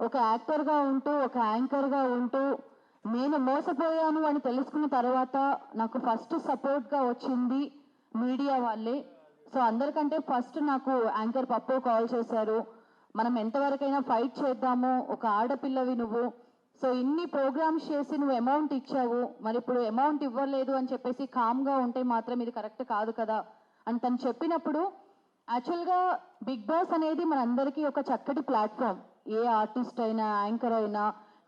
ఒక యాక్టర్గా ఉంటూ ఒక యాంకర్గా ఉంటూ నేను మోసపోయాను అని తెలుసుకున్న తర్వాత నాకు ఫస్ట్ సపోర్ట్గా వచ్చింది మీడియా వాళ్ళే. సో అందరికంటే ఫస్ట్ నాకు యాంకర్ పప్పు కాల్ చేశారు. మనం ఎంతవరకైనా ఫైట్ చేద్దాము, ఒక ఆడపిల్లవి నువ్వు, సో ఇన్ని ప్రోగ్రామ్స్ చేసి నువ్వు అమౌంట్ ఇచ్చావు, మరి ఇప్పుడు అమౌంట్ ఇవ్వలేదు అని చెప్పేసి కామ్గా ఉంటే మాత్రం ఇది కరెక్ట్ కాదు కదా అని తను చెప్పినప్పుడు, యాక్చువల్గా బిగ్ బాస్ అనేది మనందరికీ ఒక చక్కటి ప్లాట్ఫామ్. ఏ ఆర్టిస్ట్ అయినా, యాంకర్ అయినా,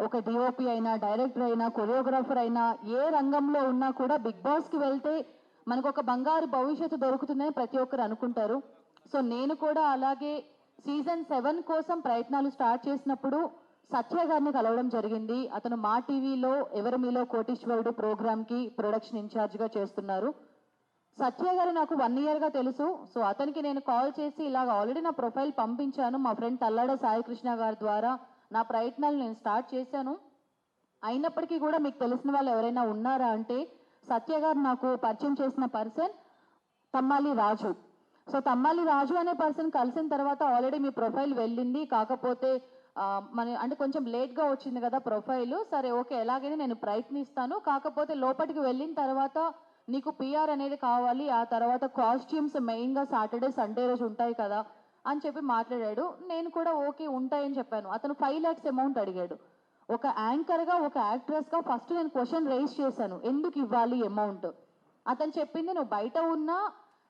ఒక డిఓపి అయినా, డైరెక్టర్ అయినా, కొరియోగ్రాఫర్ అయినా, ఏ రంగంలో ఉన్నా కూడా బిగ్ బాస్కి వెళ్తే మనకు ఒక బంగారు భవిష్యత్తు దొరుకుతుందని ప్రతి ఒక్కరు అనుకుంటారు. సో నేను కూడా అలాగే సీజన్ 7 కోసం ప్రయత్నాలు స్టార్ట్ చేసినప్పుడు సత్య గారిని కలవడం జరిగింది. అతను మా టీవీలో ఎవరు మీలో కోటీశ్వరుడు ప్రోగ్రామ్కి ప్రొడక్షన్ ఇన్ఛార్జ్గా చేస్తున్నారు. సత్య గారు నాకు 1 ఇయర్గా తెలుసు. సో అతనికి నేను కాల్ చేసి ఇలాగ ఆల్రెడీ నా ప్రొఫైల్ పంపించాను, మా ఫ్రెండ్ తల్లాడ సాయికృష్ణ గారి ద్వారా నా ప్రయత్నాలు నేను స్టార్ట్ చేశాను, అయినప్పటికీ కూడా మీకు తెలిసిన వాళ్ళు ఎవరైనా ఉన్నారా అంటే సత్య గారు నాకు పరిచయం చేసిన పర్సన్ తమ్మాలి రాజు. సో తమ్మాలి రాజు అనే పర్సన్ కలిసిన తర్వాత ఆల్రెడీ మీ ప్రొఫైల్ వెళ్ళింది, కాకపోతే మన అంటే కొంచెం లేట్గా వచ్చింది కదా ప్రొఫైల్, సరే ఓకే ఎలాగైనా నేను ప్రయత్నిస్తాను, కాకపోతే లోపలికి వెళ్ళిన తర్వాత నీకు పిఆర్ అనేది కావాలి, ఆ తర్వాత కాస్ట్యూమ్స్ మెయిన్గా సాటర్డే సండే రోజు ఉంటాయి కదా అని చెప్పి మాట్లాడాడు. నేను కూడా ఓకే ఉంటాయని చెప్పాను. అతను 5 lakhs అమౌంట్ అడిగాడు. ఒక యాంకర్గా, ఒక యాక్ట్రెస్గా ఫస్ట్ నేను క్వశ్చన్ రైజ్ చేశాను, ఎందుకు ఇవ్వాలి అమౌంట్. అతను చెప్పింది, నువ్వు బయట ఉన్నా,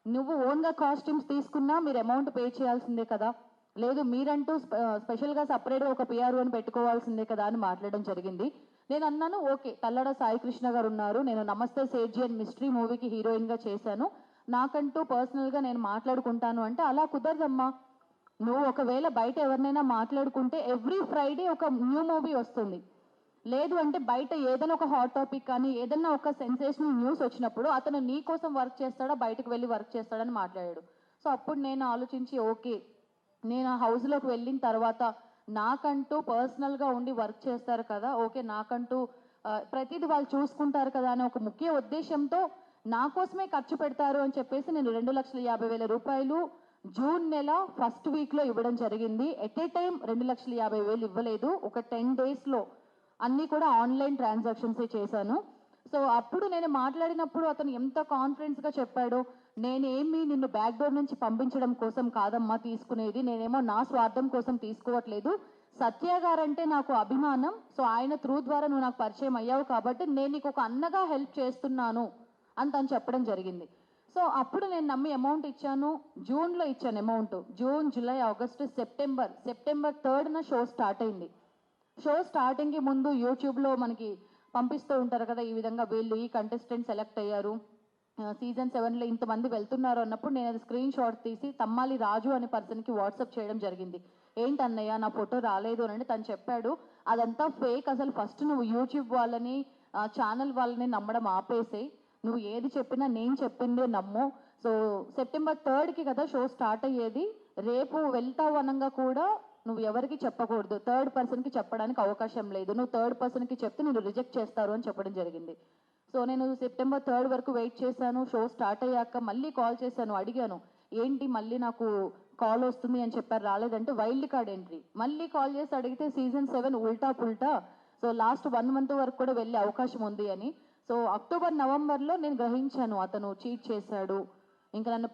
నువ్వు ఓన్గా కాస్ట్యూమ్స్ తీసుకున్నా మీరు అమౌంట్ పే చేయాల్సిందే కదా, లేదు మీరంటూ స్పెషల్గా సపరేట్గా ఒక పిఆర్ అని పెట్టుకోవాల్సిందే కదా అని మాట్లాడడం జరిగింది. నేను అన్నాను ఓకే, తల్లడ సాయికృష్ణ గారు ఉన్నారు, నేను నమస్తే సేట్జీ అండ్ మిస్టరీ మూవీకి హీరోయిన్గా చేశాను, నాకంటూ పర్సనల్గా నేను మాట్లాడుకుంటాను అంటే, అలా కుదరదమ్మా, నువ్వు ఒకవేళ బయట ఎవరినైనా మాట్లాడుకుంటే ఎవ్రీ ఫ్రైడే ఒక న్యూ మూవీ వస్తుంది, లేదు అంటే బయట ఏదైనా ఒక హాట్ టాపిక్ కానీ ఏదైనా ఒక సెన్సేషనల్ న్యూస్ వచ్చినప్పుడు అతను నీ కోసం వర్క్ చేస్తాడా బయటకు వెళ్ళి వర్క్ చేస్తాడని మాట్లాడాడు. సో అప్పుడు నేను ఆలోచించి ఓకే, నేను ఆ హౌస్లోకి వెళ్ళిన తర్వాత నాకంటూ పర్సనల్గా ఉండి వర్క్ చేస్తారు కదా, ఓకే నాకంటూ ప్రతిదీ వాళ్ళు చూసుకుంటారు కదా అనే ఒక ముఖ్య ఉద్దేశంతో నా కోసమే ఖర్చు పెడతారు అని చెప్పేసి నేను 2,50,000 రూపాయలు జూన్ నెల ఫస్ట్ వీక్లో ఇవ్వడం జరిగింది. ఎట్ ఏ టైం 2,50,000 ఇవ్వలేదు, ఒక 10 daysలో అన్నీ కూడా ఆన్లైన్ ట్రాన్సాక్షన్సే చేశాను. సో అప్పుడు నేను మాట్లాడినప్పుడు అతను ఎంత కాన్ఫిడెన్స్గా చెప్పాడు, నేనేమి నిన్ను బ్యాక్ డోర్ నుంచి పంపించడం కోసం కాదమ్మా తీసుకునేది, నేనేమో నా స్వార్థం కోసం తీసుకోవట్లేదు, సత్య గారంటే నాకు అభిమానం, సో ఆయన త్రూ ద్వారా నువ్వు నాకు పరిచయం అయ్యావు కాబట్టి నేను నీకు ఒక అన్నగా హెల్ప్ చేస్తున్నాను అని తను చెప్పడం జరిగింది. సో అప్పుడు నేను నమ్మి అమౌంట్ ఇచ్చాను. జూన్లో ఇచ్చాను amount. June, July, August, September 3rd show start అయింది. షో స్టార్టింగ్కి ముందు యూట్యూబ్లో మనకి పంపిస్తూ ఉంటారు కదా, ఈ విధంగా వీళ్ళు ఈ కంటెస్టెంట్ సెలెక్ట్ అయ్యారు, సీజన్ 7లో ఇంతమంది వెళ్తున్నారు అన్నప్పుడు నేను అది స్క్రీన్ షాట్ తీసి తమ్మాలి రాజు అనే పర్సన్కి వాట్సాప్ చేయడం జరిగింది. ఏంటన్నయ్య నా ఫోటో రాలేదు అని తను చెప్పాడు, అదంతా ఫేక్, అసలు ఫస్ట్ నువ్వు యూట్యూబ్ వాళ్ళని ఛానల్ వాళ్ళని నమ్మడం ఆపేసే, నువ్వు ఏది చెప్పినా నేను చెప్పిందే నమ్ము, సో సెప్టెంబర్ 3కి కదా షో స్టార్ట్ అయ్యేది, రేపు వెళ్తావు అనగా కూడా నువ్వు ఎవరికి చెప్పకూడదు, థర్డ్ పర్సన్కి చెప్పడానికి అవకాశం లేదు, నువ్వు థర్డ్ పర్సన్కి చెప్తే నేను రిజెక్ట్ చేస్తారు అని చెప్పడం జరిగింది. సో నేను సెప్టెంబర్ 3 వరకు వెయిట్ చేశాను. షో స్టార్ట్ అయ్యాక మళ్ళీ కాల్ చేశాను, అడిగాను ఏంటి మళ్ళీ నాకు కాల్ వస్తుంది అని చెప్పారు, రాలేదంటే వైల్డ్ కార్డ్ ఎంట్రీ, మళ్ళీ కాల్ చేసి అడిగితే సీజన్ 7 ఉల్టా పుల్టా, సో లాస్ట్ 1 month వరకు కూడా వెళ్ళే అవకాశం ఉంది అని. సో అక్టోబర్, నవంబర్లో నేను గ్రహించాను అతను చీట్ చేశాడు, ఇంకా నన్ను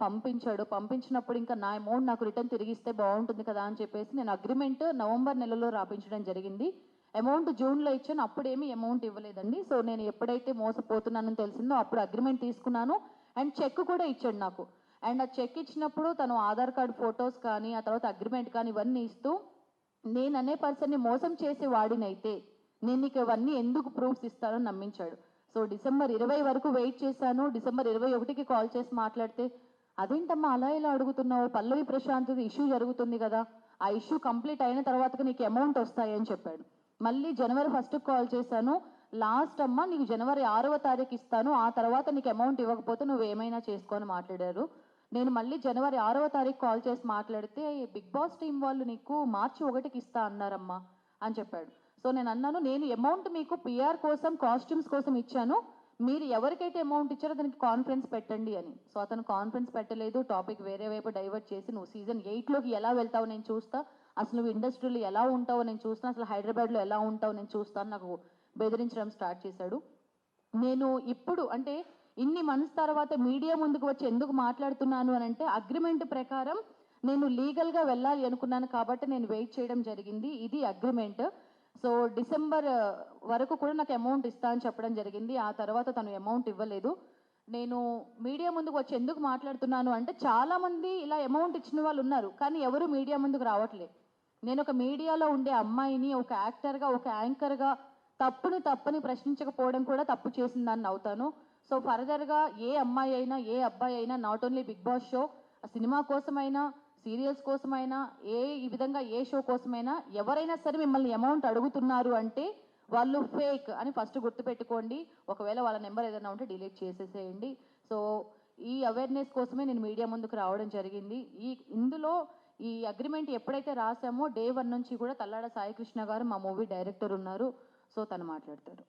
పంపించినప్పుడు ఇంకా నా అమౌంట్ నాకు రిటర్న్ తిరిగిస్తే బాగుంటుంది కదా అని చెప్పేసి నేను అగ్రిమెంట్ నవంబర్ నెలలో రాపించడం జరిగింది. అమౌంట్ జూన్లో ఇచ్చాను, అప్పుడేమీ అమౌంట్ ఇవ్వలేదండి. సో నేను ఎప్పుడైతే మోసపోతున్నానని తెలిసిందో అప్పుడు అగ్రిమెంట్ తీసుకున్నాను అండ్ చెక్ కూడా ఇచ్చాడు నాకు. అండ్ ఆ చెక్ ఇచ్చినప్పుడు తను ఆధార్ కార్డ్ ఫొటోస్ కానీ ఆ తర్వాత అగ్రిమెంట్ కానీ ఇవన్నీ ఇస్తూ, నేను అనే పర్సన్ని మోసం చేసి వాడినైతే నేను నీకు ఇవన్నీ ఎందుకు ప్రూఫ్స్ ఇస్తానని నమ్మించాడు. సో డిసెంబర్ 20 వరకు వెయిట్ చేశాను. డిసెంబర్ 21కి కాల్ చేసి మాట్లాడితే, అదేంటమ్మా అలా ఇలా అడుగుతున్నావు, పల్లవి ప్రశాంత్ది ఇష్యూ జరుగుతుంది కదా, ఆ ఇష్యూ కంప్లీట్ అయిన తర్వాత నీకు అమౌంట్ వస్తాయని చెప్పాడు. మళ్ళీ జనవరి 1కి కాల్ చేశాను, లాస్ట్ అమ్మ నీకు జనవరి 6వ తారీఖు ఇస్తాను, ఆ తర్వాత నీకు అమౌంట్ ఇవ్వకపోతే నువ్వు ఏమైనా చేసుకొని మాట్లాడారు. నేను మళ్ళీ జనవరి 6వ తారీఖు కాల్ చేసి మాట్లాడితే, బిగ్ బాస్ టీం వాళ్ళు నీకు మార్చి 1కి ఇస్తా అన్నారమ్మా అని చెప్పాడు. సో నేను అన్నాను, నేను అమౌంట్ మీకు పిఆర్ కోసం కాస్ట్యూమ్స్ కోసం ఇచ్చాను, మీరు ఎవరికైతే అమౌంట్ ఇచ్చారో దానికి కాన్ఫరెన్స్ పెట్టండి అని. సో అతను కాన్ఫరెన్స్ పెట్టలేదు, టాపిక్ వేరే వైపు డైవర్ట్ చేసి నువ్వు సీజన్ 8లోకి ఎలా వెళ్తావు నేను చూస్తా, అసలు నువ్వు ఇండస్ట్రీలో ఎలా ఉంటావో నేను చూస్తాను, అసలు హైదరాబాద్లో ఎలా ఉంటావో నేను చూస్తాను, నాకు బెదిరించడం స్టార్ట్ చేశాడు. నేను ఇప్పుడు అంటే ఇన్ని మంత్స్ తర్వాత మీడియా ముందుకు వచ్చి ఎందుకు మాట్లాడుతున్నాను అని అంటే, అగ్రిమెంట్ ప్రకారం నేను లీగల్గా వెళ్ళాలి అనుకున్నాను కాబట్టి నేను వెయిట్ చేయడం జరిగింది. ఇది అగ్రిమెంట్. సో డిసెంబర్ వరకు కూడా నాకు అమౌంట్ ఇస్తా అని చెప్పడం జరిగింది. ఆ తర్వాత తను అమౌంట్ ఇవ్వలేదు. నేను మీడియా ముందుకు వచ్చి ఎందుకు మాట్లాడుతున్నాను అంటే, చాలామంది ఇలా అమౌంట్ ఇచ్చిన వాళ్ళు ఉన్నారు, కానీ ఎవరు మీడియా ముందుకు రావట్లేదు. నేను ఒక మీడియాలో ఉండే అమ్మాయిని, ఒక యాక్టర్గా, ఒక యాంకర్గా తప్పని ప్రశ్నించకపోవడం కూడా తప్పు చేసిందని అవుతాను. సో ఫర్దర్గా ఏ అమ్మాయి అయినా, ఏ అబ్బాయి అయినా, not only big boss show, cinema కోసమైనా, సీరియల్స్ కోసమైనా, ఈ విధంగా ఏ షో కోసమైనా ఎవరైనా సరే మిమ్మల్ని అమౌంట్ అడుగుతున్నారు అంటే వాళ్ళు ఫేక్ అని ఫస్ట్ గుర్తుపెట్టుకోండి. ఒకవేళ వాళ్ళ నెంబర్ ఏదైనా ఉంటే డిలీట్ చేసేసేయండి. సో ఈ అవేర్నెస్ కోసమే నేను మీడియా ముందుకు రావడం జరిగింది. ఇందులో ఈ అగ్రిమెంట్ ఎప్పుడైతే రాసామో డే 1 నుంచి కూడా తల్లాడ సాయికృష్ణ గారు మా మూవీ డైరెక్టర్ ఉన్నారు. సో తను మాట్లాడతారు.